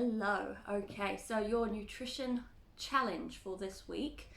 Hello. Okay, so your nutrition challenge for this week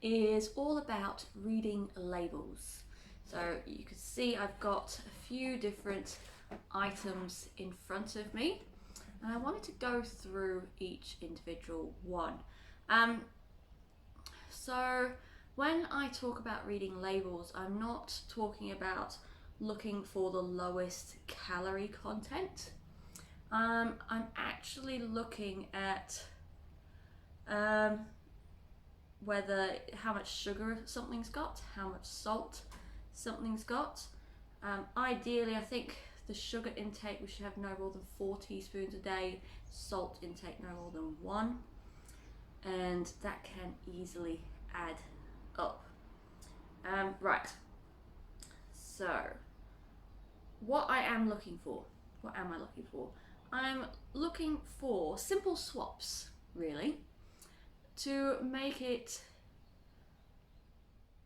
is all about reading labels. So you can see I've got a few different items in front of me, and I wanted to go through each individual one. Um, so when I talk about reading labels, I'm not talking about looking for the lowest calorie content. I'm actually looking at um, whether how much sugar something's got, how much salt something's got. Ideally, I think the sugar intake we should have no more than 4 teaspoons a day, salt intake no more than 1, and that can easily add up. Right, so what I am looking for, what am I looking for? I'm looking for simple swaps, really, to make it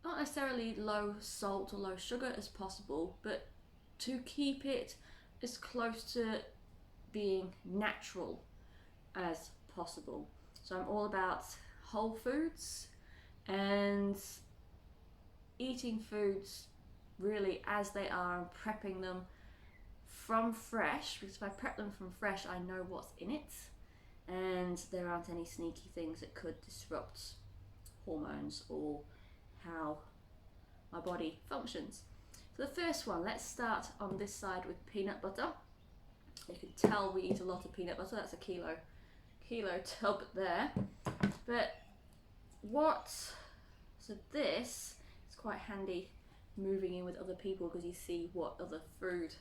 not necessarily low salt or low sugar as possible, but to keep it as close to being natural as possible. So I'm all about whole foods and eating foods really as they are and prepping them from fresh, because if I prep them from fresh, I know what's in it, and there aren't any sneaky things that could disrupt hormones or how my body functions. So the first one, let's start on this side with peanut butter. You can tell we eat a lot of peanut butter. That's a kilo tub there. But so this is quite handy moving in with other people because you see what other food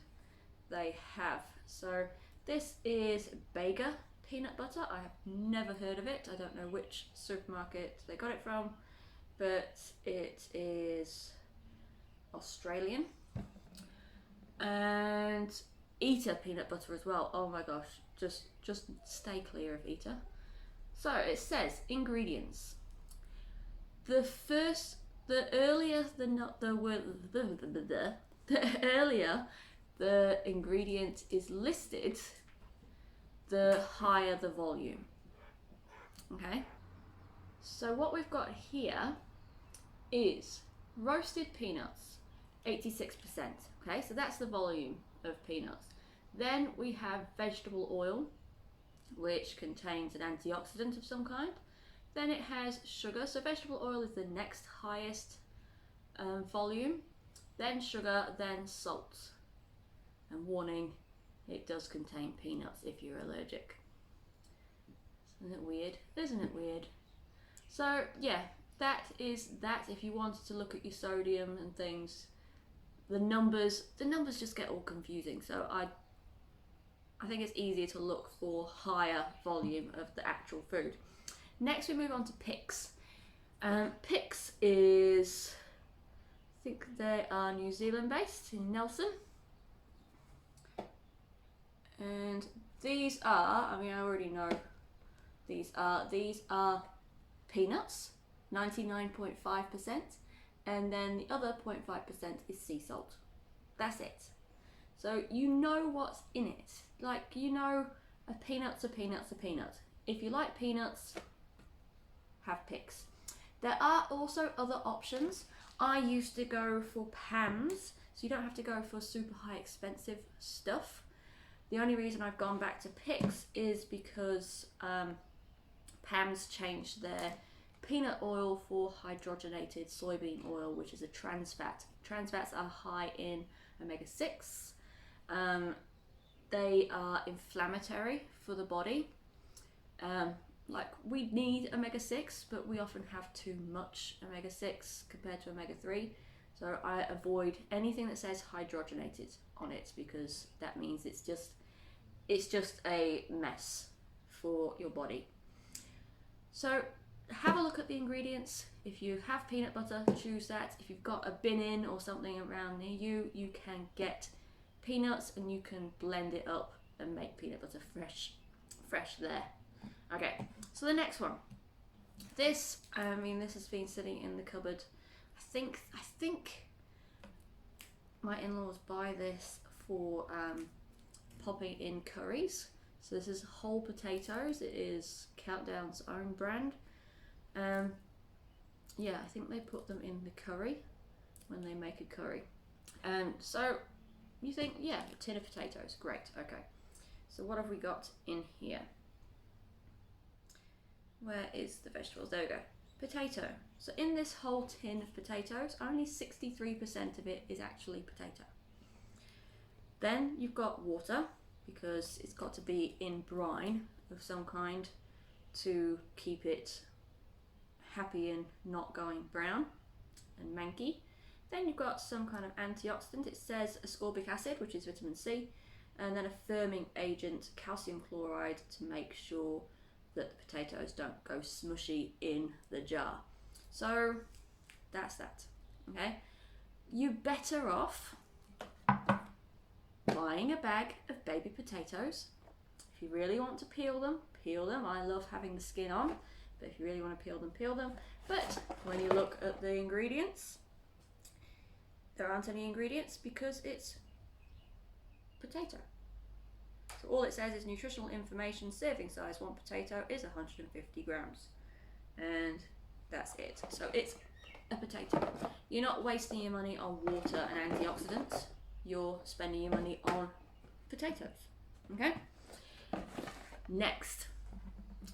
they have. So this is Bega peanut butter. I have never heard of it. I don't know which supermarket they got it from, but it is Australian. And Eater peanut butter as well. Oh my gosh, just stay clear of Eater. So it says ingredients. The earlier the ingredient is listed, the higher the volume. Okay, so what we've got here is roasted peanuts, 86%. Okay, so that's the volume of peanuts. Then we have vegetable oil, which contains an antioxidant of some kind. Then it has sugar, so vegetable oil is the next highest volume. Then sugar, then salt. And warning, it does contain peanuts if you're allergic. Isn't it weird? Isn't it weird? So yeah, that is that. If you wanted to look at your sodium and things, the numbers just get all confusing. So I think it's easier to look for higher volume of the actual food. Next we move on to Pix. Pix is, I think they are New Zealand based in Nelson. And these are, I already know these are peanuts, 99.5%, and then the other 0.5% is sea salt. That's it. So you know what's in it. Like, you know, a peanut's a peanut's a peanut. If you like peanuts, have Pix. There are also other options. I used to go for Pams, so you don't have to go for super high expensive stuff. The only reason I've gone back to Pix is because Pam's changed their peanut oil for hydrogenated soybean oil, which is a trans fat. Trans fats are high in omega-6. They are inflammatory for the body. Like, we need omega-6, but we often have too much omega-6 compared to omega-3. So I avoid anything that says hydrogenated on it, because that means it's just a mess for your body. So have a look at the ingredients. If you have peanut butter, choose that. If you've got a bin in or something around near you, you can get peanuts and you can blend it up and make peanut butter fresh there. Okay, so the next one. This has been sitting in the cupboard. I think my in-laws buy this for popping in curries. So this is whole potatoes. It is Countdown's own brand. Yeah, I think they put them in the curry when they make a curry. So you think, yeah, a tin of potatoes, great, okay. So what have we got in here? Where is the vegetables? There we go. Potato. So in this whole tin of potatoes, only 63% of it is actually potato. Then you've got water, because it's got to be in brine of some kind to keep it happy and not going brown and manky. Then you've got some kind of antioxidant. It says ascorbic acid, which is vitamin C, and then a firming agent, calcium chloride, to make sure that the potatoes don't go smushy in the jar. So that's that, okay? You're better off buying a bag of baby potatoes. If you really want to peel them, peel them. I love having the skin on, but if you really want to peel them, peel them. But when you look at the ingredients, there aren't any ingredients because it's potato. So all it says is nutritional information, serving size, one potato is 150 grams. And that's it. So it's a potato. You're not wasting your money on water and antioxidants. You're spending your money on potatoes, okay? Next,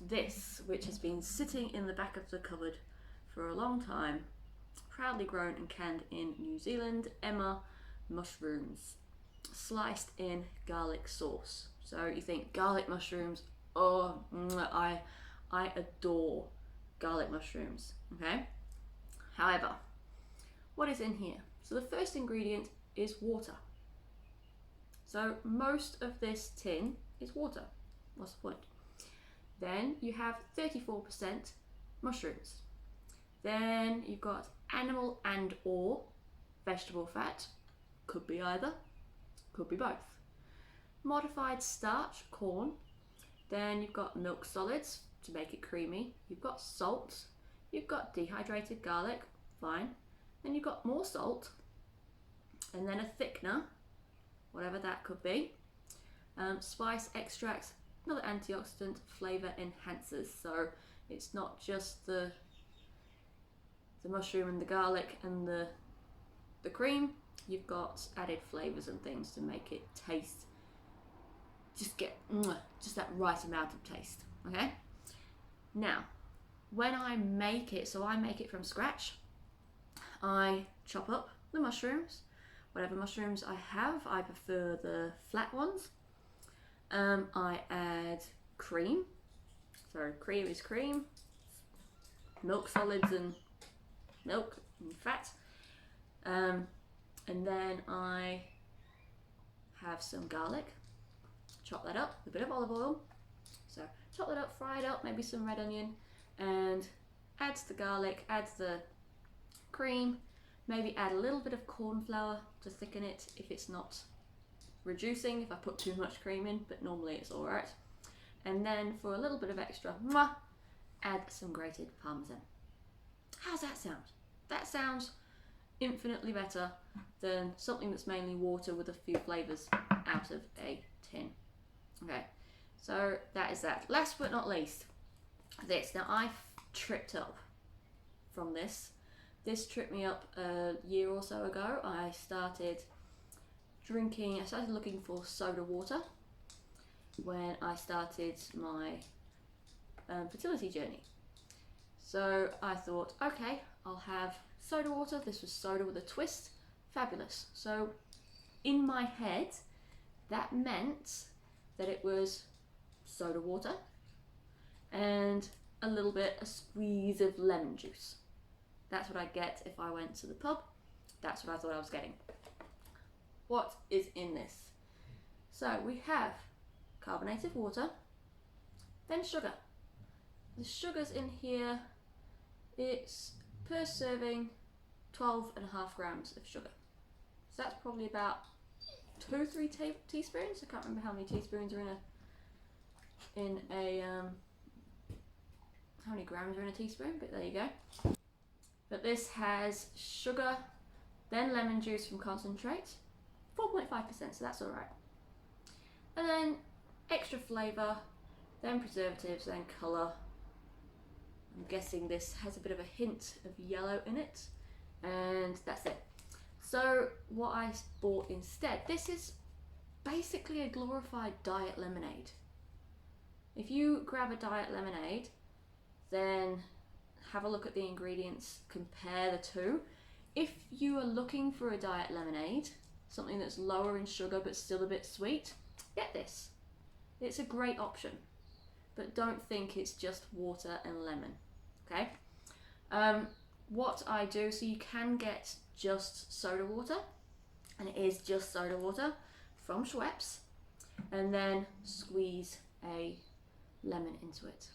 this, which has been sitting in the back of the cupboard for a long time, proudly grown and canned in New Zealand, Emma mushrooms, sliced in garlic sauce. So you think garlic mushrooms, oh, I adore garlic mushrooms, okay? However, what is in here? So the first ingredient is water. So most of this tin is water. What's the point? Then you have 34% mushrooms. Then you've got animal and or vegetable fat. Could be either, could be both. Modified starch, corn. Then you've got milk solids to make it creamy. You've got salt. You've got dehydrated garlic, fine. Then you've got more salt. And then a thickener, whatever that could be. Spice extracts, another antioxidant, flavour enhancers. So it's not just the mushroom and the garlic and the cream. You've got added flavours and things to make it taste, just that right amount of taste, okay? Now, when I make it, so I make it from scratch, I chop up the mushrooms, whatever mushrooms I have. I prefer the flat ones. I add cream, so cream is cream, milk solids and milk and fat, and then I have some garlic, chop that up, a bit of olive oil, so chop that up, fry it up, maybe some red onion, and add the garlic, add the cream, maybe add a little bit of corn flour to thicken it if it's not reducing, if I put too much cream in, but normally it's alright. And then for a little bit of extra, add some grated parmesan. How's that sound? That sounds infinitely better than something that's mainly water with a few flavours out of a tin. Okay, so that is that. Last but not least, this. Now I tripped up from this. This tripped me up a year or so ago. I started looking for soda water when I started my fertility journey. So I thought, okay, I'll have soda water. This was soda with a twist. Fabulous. So in my head, that meant that it was soda water and a squeeze of lemon juice. That's what I'd get if I went to the pub. That's what I thought I was getting. What is in this? So we have carbonated water, then sugar. The sugar's in here, it's per serving 12.5 grams of sugar. So that's probably about 2-3 teaspoons. I can't remember how many teaspoons are how many grams are in a teaspoon, but there you go. But this has sugar, then lemon juice from concentrate, 4.5%, so that's alright. And then extra flavour, then preservatives, then colour. I'm guessing this has a bit of a hint of yellow in it, and that's it. So what I bought instead, this is basically a glorified diet lemonade. If you grab a diet lemonade, then have a look at the ingredients, compare the two. If you are looking for a diet lemonade, something that's lower in sugar but still a bit sweet, get this. It's a great option, but don't think it's just water and lemon, okay? What I do, so you can get just soda water, and it is just soda water from Schweppes, and then squeeze a lemon into it.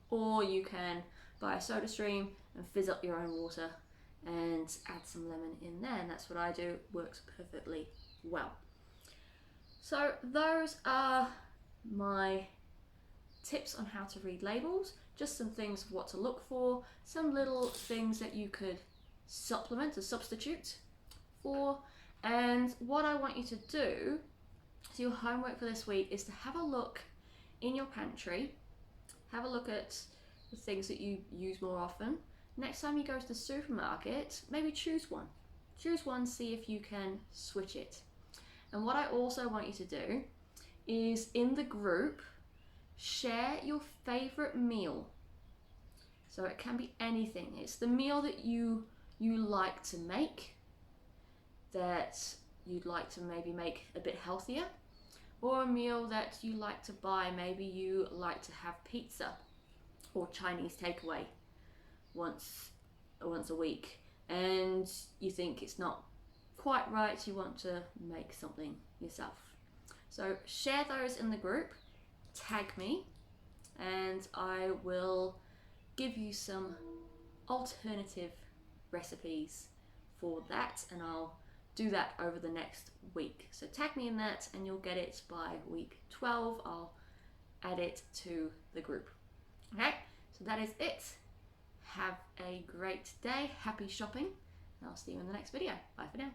Or you can buy a soda stream and fizz up your own water and add some lemon in there, and that's what I do. It works perfectly well. So those are my tips on how to read labels, just some things of what to look for, some little things that you could supplement or substitute for, and what I want you to do, so your homework for this week is to have a look in your pantry, have a look at the things that you use more often. Next time you go to the supermarket, maybe choose one. Choose one, see if you can switch it. And what I also want you to do is, in the group, share your favourite meal. So it can be anything. It's the meal that you like to make, that you'd like to maybe make a bit healthier, or a meal that you like to buy. Maybe you like to have pizza or Chinese takeaway once a week, and you think it's not quite right, you want to make something yourself. So share those in the group, tag me, and I will give you some alternative recipes for that, and I'll do that over the next week. So tag me in that and you'll get it by week 12. I'll add it to the group. Okay, so that is it. Have a great day, happy shopping, and I'll see you in the next video. Bye for now.